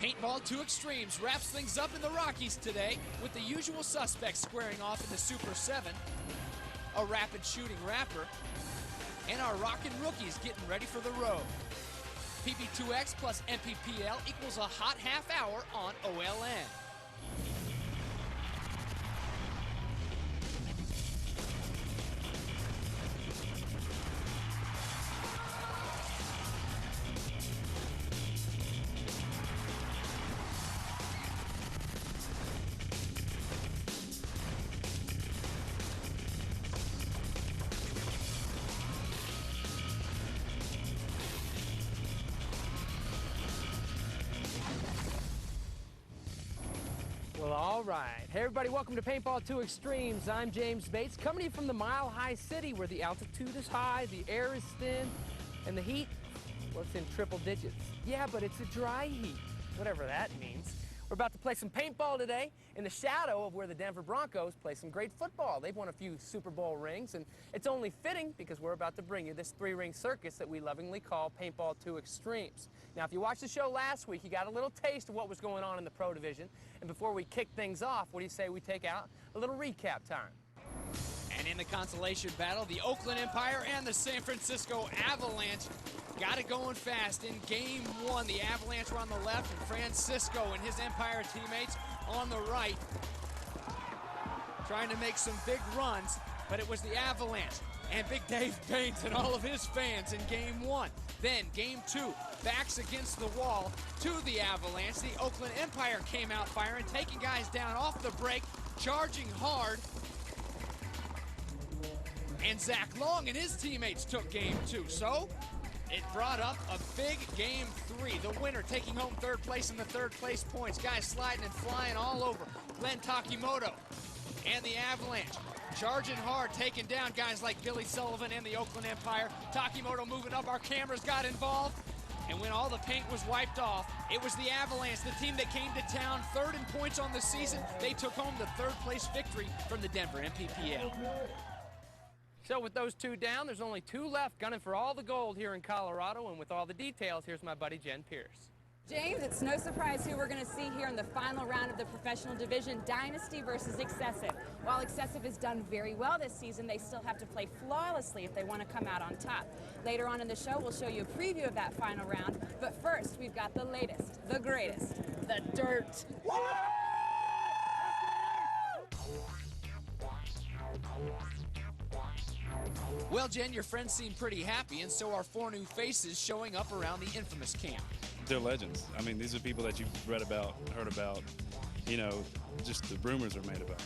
Paintball 2Xtremes wraps things up in the Rockies today with the usual suspects squaring off in the Super 7, a rapid shooting rapper, and our rockin' rookies getting ready for the road. PP2X plus NPPL equals a hot half hour on OLN. Well, all right. Hey, everybody, welcome to Paintball 2Xtremes. I'm James Bates, coming to you from the mile-high city where the altitude is high, the air is thin, and the heat, well, it's in triple digits. Yeah, but it's a dry heat, whatever that means. We're about to play some paintball today in the shadow of where the Denver Broncos play some great football. They've won a few Super Bowl rings, and it's only fitting because we're about to bring you this three-ring circus that we lovingly call Paintball 2Xtremes. Now, if you watched the show last week, you got a little taste of what was going on in the Pro Division. And before we kick things off, what do you say we take out a little recap time? And in the consolation battle, the Oakland Empire and the San Francisco Avalanche got it going fast. In game one, the Avalanche were on the left, and Francisco and his Empire teammates on the right, trying to make some big runs, but it was the Avalanche and Big Dave Baines and all of his fans in game one. Then game two, backs against the wall to the Avalanche. The Oakland Empire came out firing, taking guys down off the break, charging hard. And Zach Long and his teammates took game two. So it brought up a big game three. The winner taking home third place in the third place points. Guys sliding and flying all over. Glenn Takimoto and the Avalanche charging hard, taking down guys like Billy Sullivan and the Oakland Empire. Takimoto moving up, our cameras got involved. And when all the paint was wiped off, it was the Avalanche, the team that came to town third in points on the season. They took home the third place victory from the Denver NPPL. So with those two down, there's only two left gunning for all the gold here in Colorado. And with all the details, here's my buddy Jen Pierce. James, it's no surprise who we're going to see here in the final round of the professional division, Dynasty versus Excessive. While Excessive has done very well this season, they still have to play flawlessly if they want to come out on top. Later on in the show, we'll show you a preview of that final round. But first, we've got the latest, the greatest, the dirt. Well, Jen, your friends seem pretty happy, and so are four new faces showing up around the infamous camp. They're legends. I mean, these are people that you've read about, heard about, you know, just the rumors are made about.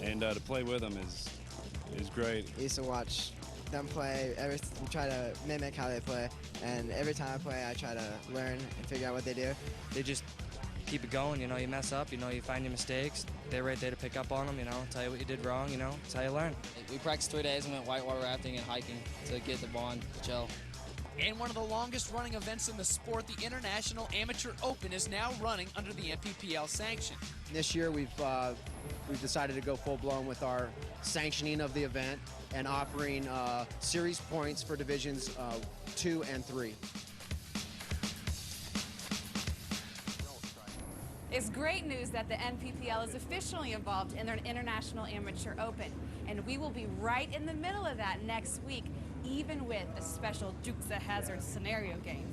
And to play with them is great. I used to watch them play, try to mimic how they play, and every time I play, I try to learn and figure out what they do. They just keep it going, you know, you mess up, you know, you find your mistakes. They're right there to pick up on them, you know, tell you what you did wrong, you know, that's how you learn. We practiced 3 days and went whitewater rafting and hiking to get the bond to gel. And one of the longest running events in the sport, the International Amateur Open, is now running under the NPPL sanction. This year we've decided to go full-blown with our sanctioning of the event and offering series points for divisions 2 and 3. It's great news that the NPPL is officially involved in their International Amateur Open, and we will be right in the middle of that next week, even with a special Dukes of Hazzard scenario game.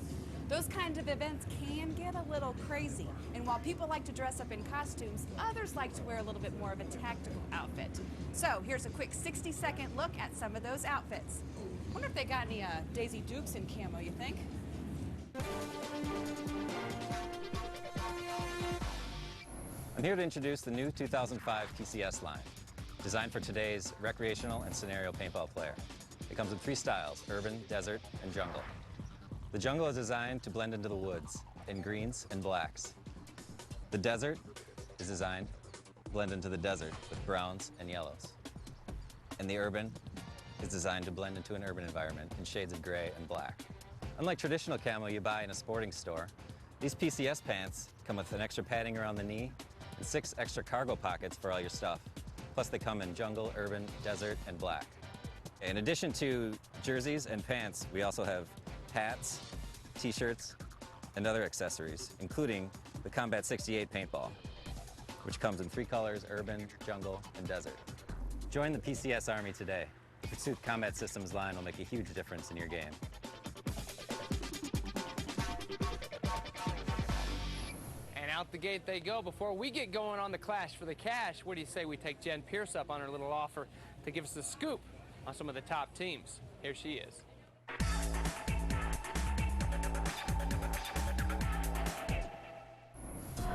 Those kinds of events can get a little crazy, and while people like to dress up in costumes, others like to wear a little bit more of a tactical outfit. So here's a quick 60-second look at some of those outfits. Wonder if they got any Daisy Dukes in camo, you think? I'm here to introduce the new 2005 PCS line, designed for today's recreational and scenario paintball player. It comes in 3 styles: urban, desert, and jungle. The jungle is designed to blend into the woods in greens and blacks. The desert is designed to blend into the desert with browns and yellows. And the urban is designed to blend into an urban environment in shades of gray and black. Unlike traditional camo you buy in a sporting store, these PCS pants come with an extra padding around the knee and 6 extra cargo pockets for all your stuff. Plus they come in jungle, urban, desert, and black. In addition to jerseys and pants, we also have hats, t-shirts, and other accessories, including the Combat 68 paintball, which comes in 3 colors: urban, jungle, and desert. Join the PCS Army today. The Pursuit Combat Systems line will make a huge difference in your game. And out the gate they go. Before we get going on the Clash for the Cash, what do you say we take Jen Pierce up on her little offer to give us the scoop on some of the top teams? Here she is.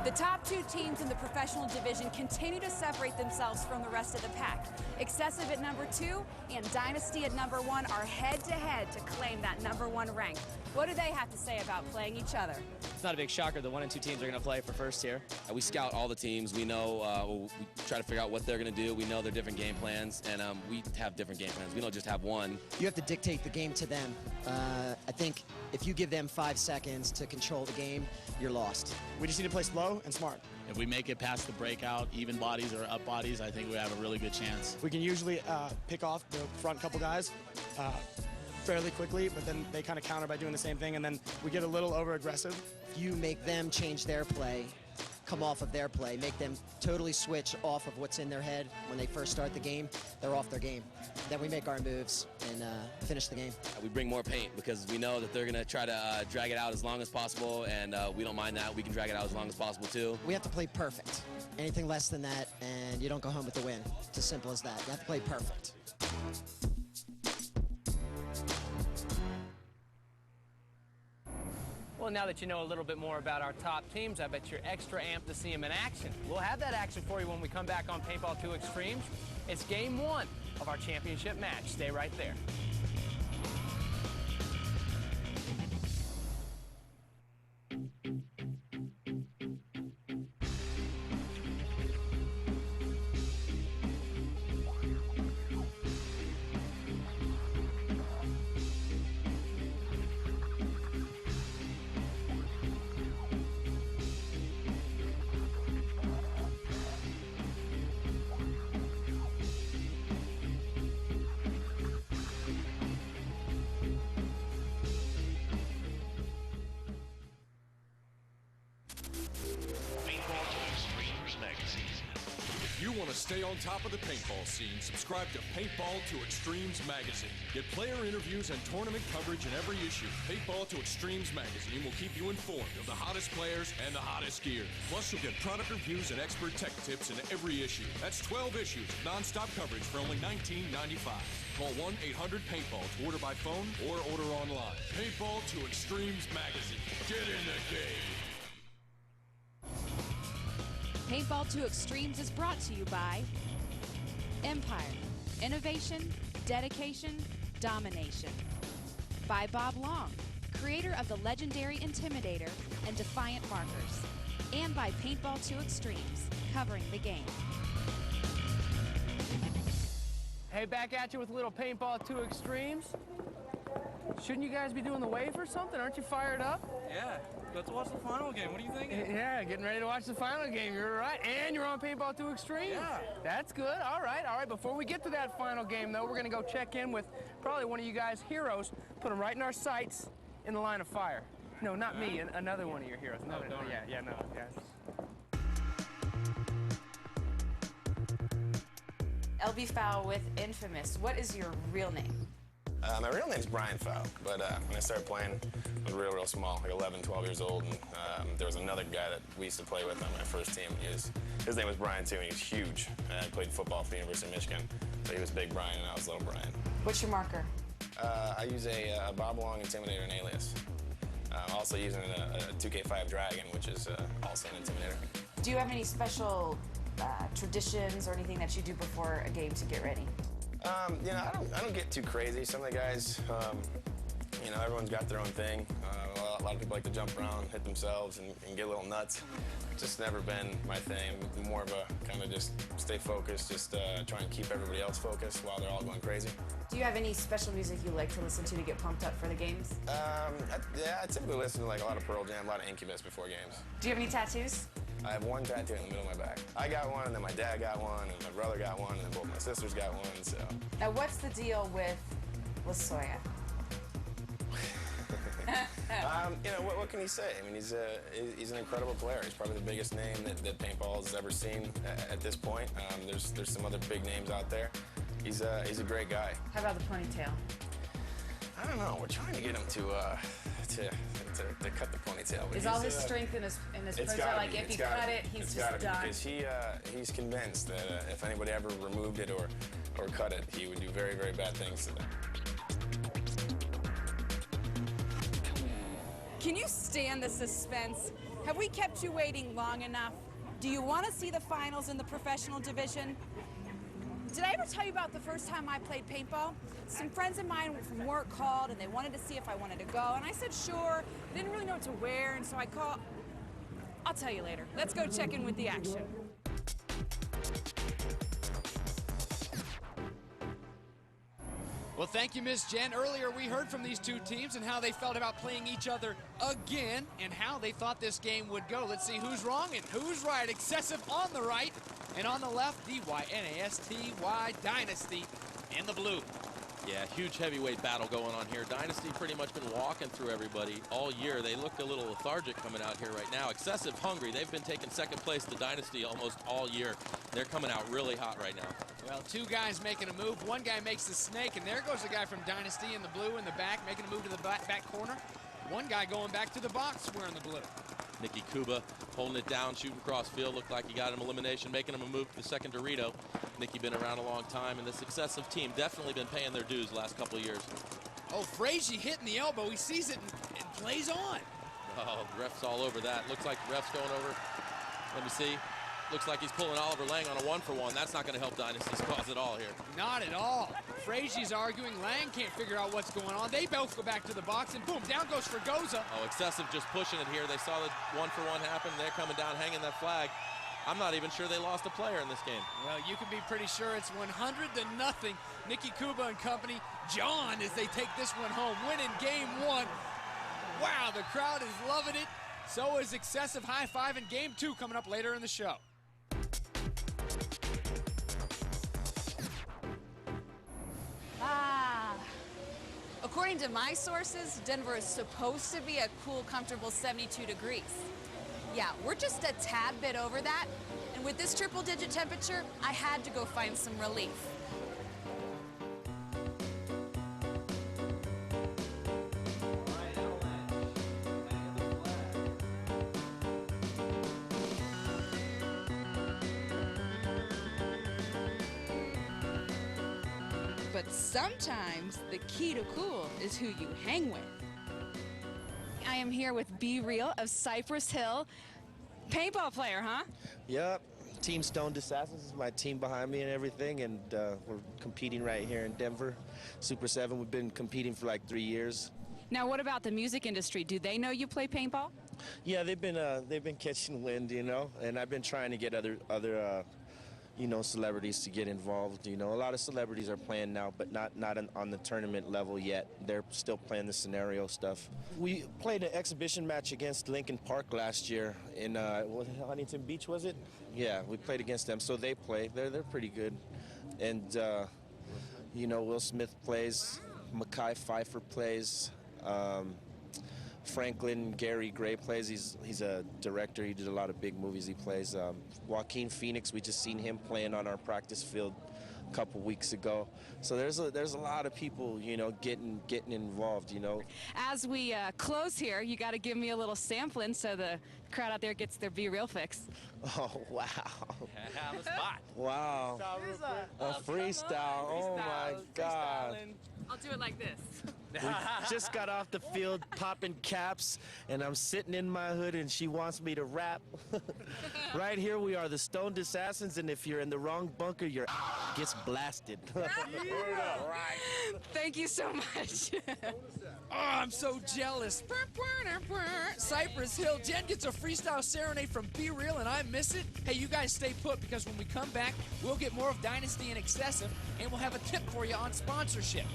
The top 2 teams in the professional division continue to separate themselves from the rest of the pack. Excessive at number 2 and Dynasty at number 1 are head-to-head to claim that number 1 rank. What do they have to say about playing each other? It's not a big shocker. The 1 and 2 teams are going to play for first here. We scout all the teams. We know, we try to figure out what they're going to do. We know their different game plans, and we have different game plans. We don't just have one. You have to dictate the game to them. I think if you give them 5 seconds to control the game, you're lost. We just need to play slow and smart. If we make it past the breakout, even bodies or up bodies, I think we have a really good chance. We can usually pick off the front couple guys fairly quickly, but then they kind of counter by doing the same thing, and then we get a little over-aggressive. If you make them change their play, come off of their play, make them totally switch off of what's in their head when they first start the game, they're off their game. Then we make our moves and finish the game. We bring more paint because we know that they're going to try to drag it out as long as possible, and we don't mind that. We can drag it out as long as possible, too. We have to play perfect. Anything less than that, and you don't go home with the win. It's as simple as that. You have to play perfect. Well, now that you know a little bit more about our top teams, I bet you're extra amped to see them in action. We'll have that action for you when we come back on Paintball 2Xtremes. It's game 1 of our championship match. Stay right there. Stay on top of the paintball scene. Subscribe to Paintball 2Xtremes magazine. Get player interviews and tournament coverage in every issue. Paintball 2Xtremes magazine will keep you informed of the hottest players and the hottest gear. Plus, you'll get product reviews and expert tech tips in every issue. That's 12 issues of non-stop coverage for only $19.95. Call 1-800-PAINTBALL to order by phone or order online. Paintball 2Xtremes magazine. Get in the game. Paintball 2Xtremes is brought to you by Empire, Innovation, Dedication, Domination. By Bob Long, creator of the legendary Intimidator and Defiant markers. And by Paintball 2Xtremes, covering the game. Hey, back at you with a little Paintball 2Xtremes. Shouldn't you guys be doing the wave or something? Aren't you fired up? Yeah, let's watch the final game. What are you thinking? Yeah, getting ready to watch the final game. You're right. And you're on Paintball 2Xtremes. Yeah. That's good. All right, all right. Before we get to that final game, though, we're going to go check in with probably one of you guys' heroes. Put them right in our sights in the line of fire. No, not me. Another one of your heroes. No. LB Fow with Infamous. What is your real name? My real name's Brian Fow, but when I started playing, I was real small, like 11, 12 years old, and there was another guy that we used to play with on my first team. His name was Brian, too, and he was huge. I played football for the University of Michigan, so he was Big Brian, and I was Little Brian. What's your marker? I use a Bob Long Intimidator and Alias. I'm also using a 2K5 Dragon, which is also an Intimidator. Do you have any special traditions or anything that you do before a game to get ready? You know, I don't get too crazy. Some of the guys, you know, everyone's got their own thing. A lot of people like to jump around, hit themselves, and get a little nuts. It's just never been my thing. I'm more of a kind of just stay focused, just try and keep everybody else focused while they're all going crazy. Do you have any special music you like to listen to get pumped up for the games? Yeah, I typically listen to like a lot of Pearl Jam, a lot of Incubus before games. Do you have any tattoos? I have one tattoo in the middle of my back. I got one, and then my dad got one, and my brother got one, and then both my sisters got one, so. Now, what's the deal with La Soya? You know, what can he say? I mean, he's an incredible player. He's probably the biggest name that paintball has ever seen at this point. There's some other big names out there. He's a great guy. How about the ponytail? I don't know. We're trying to get him to cut the ponytail. But Is all his strength in his ponytail? Like if he cut it, he's just done. Because he's convinced that if anybody ever removed it or cut it, he would do very, very bad things to them. Can you stand the suspense? Have we kept you waiting long enough? Do you want to see the finals in the professional division? Did I ever tell you about the first time I played paintball? Some friends of mine from work called and they wanted to see if I wanted to go, and I said sure. Didn't really know what to wear, and so I called. I'll tell you later. Let's go check in with the action. Well, thank you, Ms. Jen. Earlier, we heard from these two teams and how they felt about playing each other again and how they thought this game would go. Let's see who's wrong and who's right. Excessive on the right, and on the left, Dynasty Dynasty in the blue. Yeah, huge heavyweight battle going on here. Dynasty pretty much been walking through everybody all year. They looked a little lethargic coming out here right now. Excessive hungry. They've been taking second place to Dynasty almost all year. They're coming out really hot right now. Well, two guys making a move. One guy makes the snake, and there goes the guy from Dynasty in the blue in the back, making a move to the back corner. One guy going back to the box wearing the blue. Nicky Kuba holding it down, shooting cross field. Looked like he got him elimination, making him a move to the second Dorito. Nicky been around a long time, and this excessive team definitely been paying their dues the last couple of years. Oh, Frazee hitting the elbow. He sees it and plays on. Oh, the ref's all over that. Looks like the ref's going over. Let me see. Looks like he's pulling Oliver Lang on a 1-for-1. That's not going to help Dynasty's cause at all here. Not at all. Frazee's arguing. Lang can't figure out what's going on. They both go back to the box, and boom, down goes Fregosa. Oh, excessive just pushing it here. They saw the 1-for-1 happen. They're coming down, hanging that flag. I'm not even sure they lost a player in this game. Well, you can be pretty sure it's 100-0. Nicky Kuba and company. John, as they take this one home, winning game one. Wow, the crowd is loving it. So is excessive. High five in game two coming up later in the show. According to my sources, Denver is supposed to be a cool, comfortable 72 degrees. Yeah, we're just a tad bit over that, and with this triple-digit temperature, I had to go find some relief. But sometimes the key to cool is who you hang with. I am here with Be Real of Cypress Hill. Paintball player, huh? Yep. Team Stone Assassins is my team behind me and everything, and we're competing right here in Denver. Super 7, we've been competing for like 3 years. Now, what about the music industry? Do they know you play paintball? Yeah, they've been catching wind, you know, and I've been trying to get other you know, celebrities to get involved. You know, a lot of celebrities are playing now, but not on the tournament level yet. They're still playing the scenario stuff. We played an exhibition match against Lincoln Park last year in Huntington Beach, was it? Yeah, we played against them. So they play. They're pretty good. And you know, Will Smith plays, Mekhi Phifer plays. Franklin Gary Gray plays. He's a director. He did a lot of big movies. He plays. Joaquin Phoenix, we just seen him playing on our practice field a couple weeks ago. So there's a lot of people, you know, getting involved, you know. As we close here, you got to give me a little sampling so the crowd out there gets their Be Real fix. Oh, wow. On the spot. Wow. A freestyle. Oh, my God. I'll do it like this. We just got off the field popping caps, and I'm sitting in my hood, and she wants me to rap. Right here, we are the Stoned Assassins, and if you're in the wrong bunker, your gets blasted. Thank you so much. Oh, I'm so jealous. Cypress Hill. Jen gets a freestyle serenade from Be Real, and I miss it. Hey, you guys stay put, because when we come back, we'll get more of Dynasty and Excessive, and we'll have a tip for you on sponsorship.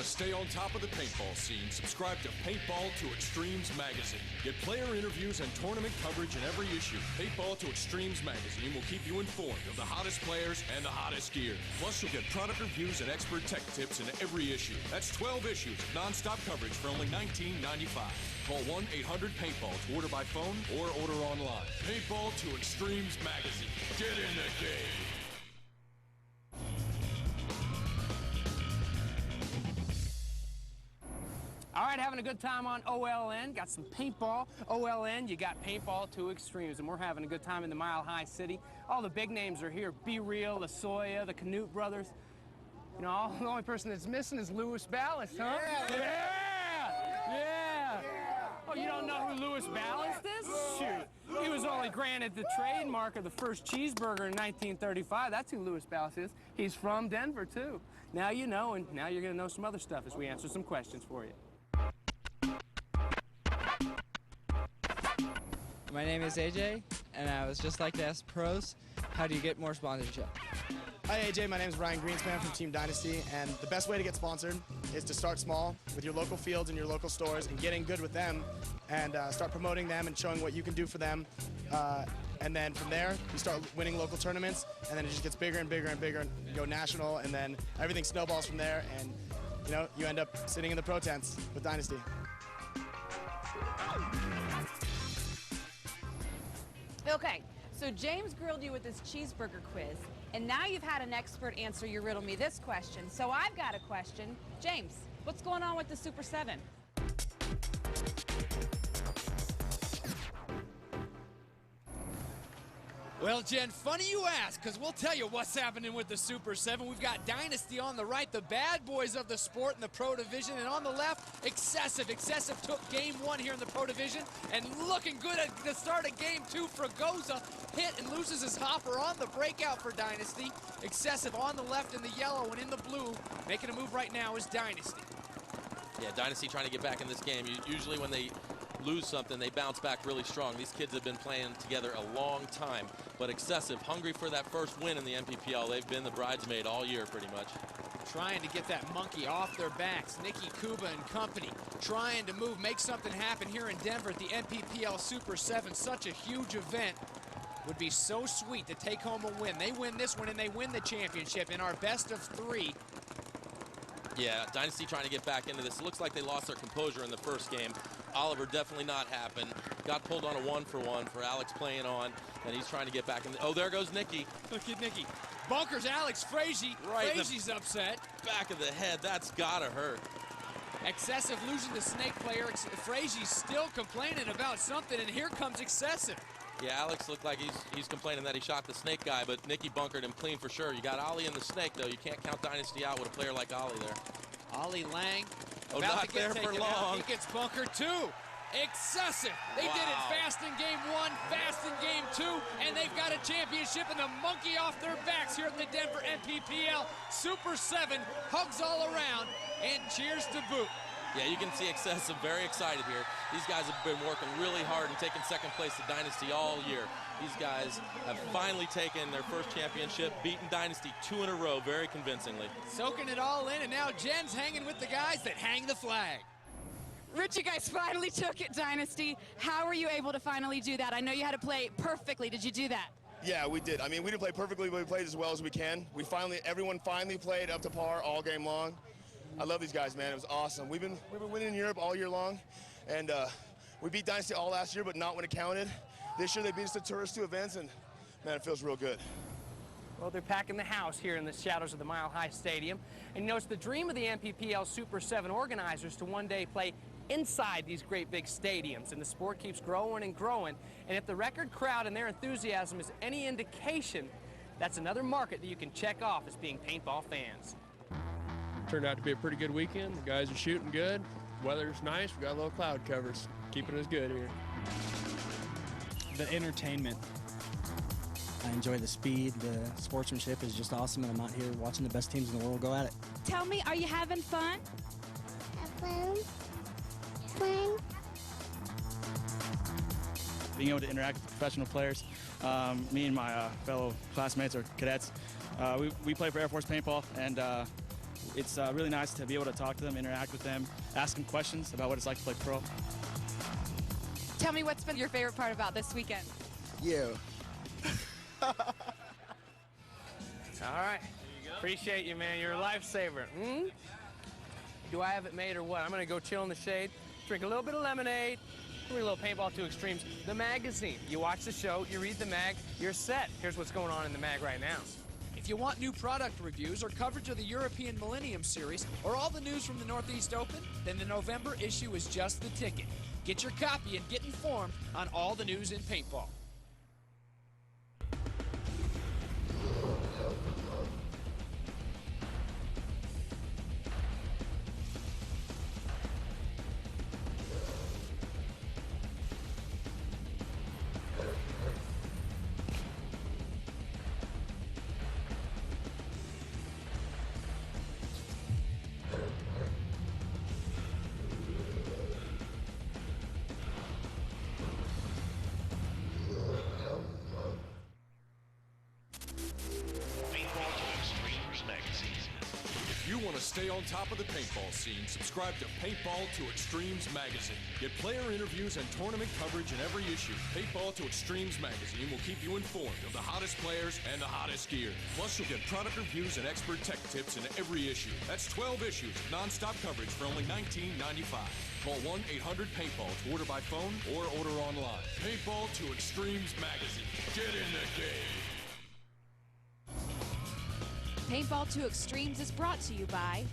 stay on top of the paintball scene, subscribe to Paintball 2Xtremes magazine. Get player interviews and tournament coverage in every issue. Paintball 2Xtremes magazine will keep you informed of the hottest players and the hottest gear. Plus, you'll get product reviews and expert tech tips in every issue. That's 12 issues of non-stop coverage for only $19.95. Call 1-800-PAINTBALL to order by phone or order online. Paintball 2Xtremes magazine. Get in the game. All right, having a good time on OLN. Got some paintball. OLN, you got Paintball 2Xtremes, and we're having a good time in the Mile High City. All the big names are here. Be Real, LaSoya, the Canute brothers. You know, the only person that's missing is Louis Ballast, huh? Yeah! Oh, you don't know who Louis Ballast is? Shoot. He was only granted the trademark of the first cheeseburger in 1935. That's who Louis Ballast is. He's from Denver, too. Now you know, and now you're going to know some other stuff as we answer some questions for you. My name is AJ, and I was just like to ask pros, how do you get more sponsorship? Hi AJ, my name is Ryan Greenspan from Team Dynasty, and the best way to get sponsored is to start small with your local fields and your local stores and getting good with them and start promoting them and showing what you can do for them. And then from there, you start winning local tournaments, and then it just gets bigger and bigger and bigger, and you go national, and then everything snowballs from there, and you know, you end up sitting in the pro tents with Dynasty. Okay, so James grilled you with this cheeseburger quiz, and now you've had an expert answer your riddle me this question. So I've got a question. James, what's going on with the Super 7? Well, Jen, funny you ask, because we'll tell you what's happening with the Super 7. We've got Dynasty on the right, the bad boys of the sport in the Pro Division, and on the left, Excessive. Excessive took Game 1 here in the Pro Division, and looking good at the start of Game 2. Fragoza hit and loses his hopper on the breakout for Dynasty. Excessive on the left in the yellow and in the blue. Making a move right now is Dynasty. Yeah, Dynasty trying to get back in this game. Usually when they lose something, they bounce back really strong. These kids have been playing together a long time, but Excessive, hungry for that first win in the NPPL. They've been the bridesmaid all year pretty much. Trying to get that monkey off their backs. Nicky Kuba and company trying to move, make something happen here in Denver at the NPPL Super 7. Such a huge event. Would be so sweet to take home a win. They win this one and they win the championship in our best of 3. Yeah, Dynasty trying to get back into this. It looks like they lost their composure in the first game. Oliver definitely not happened. Got pulled on a 1-for-1 for Alex playing on, and he's trying to get back in. Oh, there goes Nicky. Look at Nicky. Bunkers Alex Frazee. Right. Frazie's upset. Back of the head. That's gotta hurt. Excessive losing the snake player. Frazie's still complaining about something, and here comes Excessive. Yeah, Alex looked like he's complaining that he shot the snake guy, but Nicky bunkered him clean for sure. You got Ollie and the snake, though. You can't count Dynasty out with a player like Ollie there. Ollie Lang. Oh, about not to get there for taken long. Out. He gets bunkered too. Excessive. They did it fast in Game 1, fast in Game 2, and they've got a championship and the monkey off their backs here at the Denver NPPL Super 7. Hugs all around and cheers to boot. Yeah, you can see Excessive very excited here. These guys have been working really hard and taking second place to Dynasty all year. These guys have finally taken their first championship, beaten Dynasty 2 in a row very convincingly. Soaking it all in, and now Jen's hanging with the guys that hang the flag. Rich, you guys finally took it, Dynasty. How were you able to finally do that? I know you had to play perfectly. Did you do that? Yeah, we did. I mean, we didn't play perfectly, but we played as well as we can. Everyone finally played up to par all game long. I love these guys, man. It was awesome. We've been winning in Europe all year long, and we beat Dynasty all last year, but not when it counted. This year they beat us to Tourist 2 events, and man, it feels real good. Well, they're packing the house here in the shadows of the Mile High Stadium. And you know, it's the dream of the NPPL Super 7 organizers to one day play inside these great big stadiums, and the sport keeps growing and growing. And if the record crowd and their enthusiasm is any indication, that's another market that you can check off as being paintball fans. Turned out to be a pretty good weekend. The guys are shooting good. Weather's nice. We got a little cloud covers, keeping us good here. The entertainment. I enjoy the speed. The sportsmanship is just awesome, and I'm out here watching the best teams in the world go at it. Tell me, are you having fun? Being able to interact with professional players, me and my fellow classmates or cadets, we play for Air Force Paintball, and it's really nice to be able to talk to them, interact with them, ask them questions about what it's like to play pro. Tell me what's been your favorite part about this weekend. You. All right. Appreciate you, man. You're a lifesaver. Do I have it made or what? I'm going to go chill in the shade, drink a little bit of lemonade, read a little Paintball 2Xtremes. The magazine. You watch the show, you read the mag, you're set. Here's what's going on in the mag right now. If you want new product reviews or coverage of the European Millennium Series or all the news from the Northeast Open, then the November issue is just the ticket. Get your copy and get informed on all the news in paintball. Stay on top of the paintball scene, subscribe to Paintball 2Xtremes magazine. Get player interviews and tournament coverage in every issue. Paintball 2Xtremes magazine will keep you informed of the hottest players and the hottest gear. Plus, you'll get product reviews and expert tech tips in every issue. That's 12 issues of non-stop coverage for only $19.95. Call 1-800-PAINTBALL to order by phone or order online. Paintball 2Xtremes magazine. Get in the game. Paintball 2Xtremes is brought to you by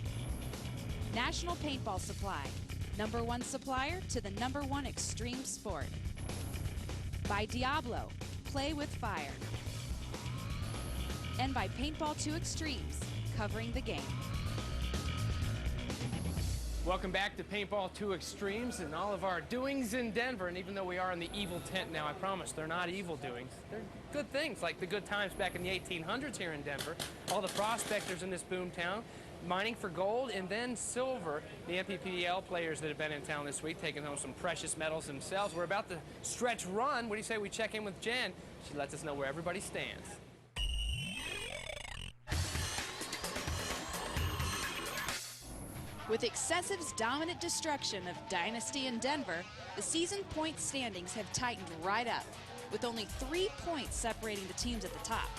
National Paintball Supply, #1 supplier to the #1 extreme sport. By Diablo, play with fire. And by Paintball 2Xtremes, covering the game. Welcome back to Paintball 2Xtremes and all of our doings in Denver. And even though we are in the evil tent now, I promise they're not evil doings. They're good things, like the good times back in the 1800s here in Denver. All the prospectors in this boom town mining for gold and then silver. The NPPL players that have been in town this week taking home some precious metals themselves. We're about to stretch run. What do you say we check in with Jen? She lets us know where everybody stands. With Excessive's dominant destruction of Dynasty in Denver, the season point standings have tightened right up, with only 3 points separating the teams at the top.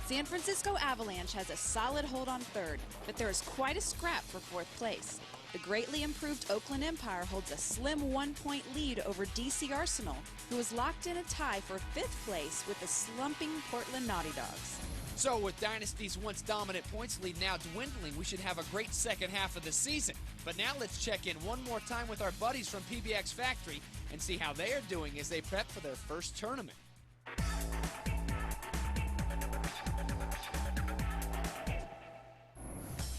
San Francisco Avalanche has a solid hold on third, but there is quite a scrap for fourth place. The greatly improved Oakland Empire holds a slim 1-point lead over DC Arsenal, who is locked in a tie for fifth place with the slumping Portland Naughty Dogs. So with Dynasty's once dominant points lead now dwindling, we should have a great second half of the season. But now let's check in one more time with our buddies from PBX Factory and see how they are doing as they prep for their first tournament.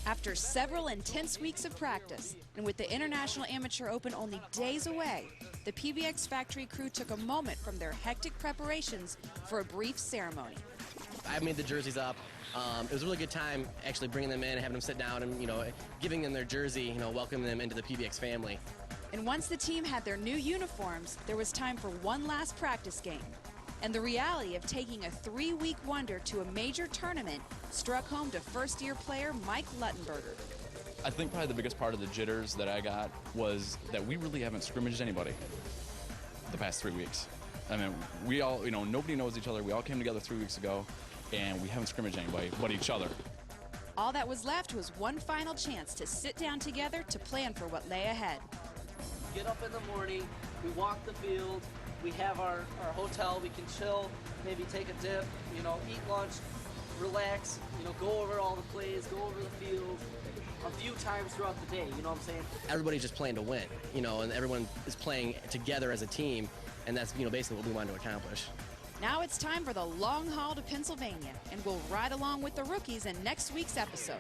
After several intense weeks of practice, and with the International Amateur Open only days away, the PBX Factory crew took a moment from their hectic preparations for a brief ceremony. I made the jerseys up. It was a really good time actually bringing them in, having them sit down and, giving them their jersey, welcoming them into the PBX family. And once the team had their new uniforms, there was time for one last practice game. And the reality of taking a 3-week wonder to a major tournament struck home to first-year player Mike Luttenberger. I think probably the biggest part of the jitters that I got was that we really haven't scrimmaged anybody the past 3 weeks. I mean, we all, nobody knows each other. We all came together 3 weeks ago, and we haven't scrimmaged anybody but each other. All that was left was one final chance to sit down together to plan for what lay ahead. Get up in the morning, we walk the field, we have our hotel, we can chill, maybe take a dip, eat lunch, relax, go over all the plays, go over the field a few times throughout the day, you know what I'm saying? Everybody's just playing to win, and everyone is playing together as a team, and that's, basically what we wanted to accomplish. Now it's time for the long haul to Pennsylvania, and we'll ride along with the rookies in next week's episode.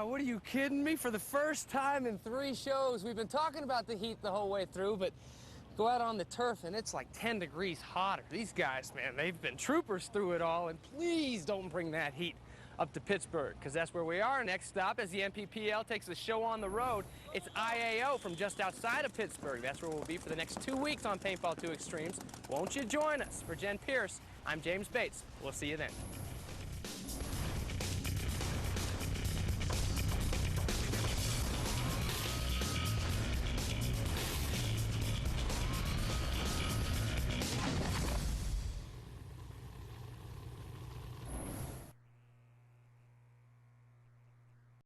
What are you kidding me? For the first time in 3 shows, we've been talking about the heat the whole way through, but go out on the turf and it's like 10 degrees hotter. These guys, man, they've been troopers through it all, and please don't bring that heat up to Pittsburgh, because that's where we are. Next stop, as the NPPL takes the show on the road, it's IAO from just outside of Pittsburgh. That's where we'll be for the next 2 weeks on Paintball 2Xtremes. Won't you join us? For Jen Pierce, I'm James Bates. We'll see you then.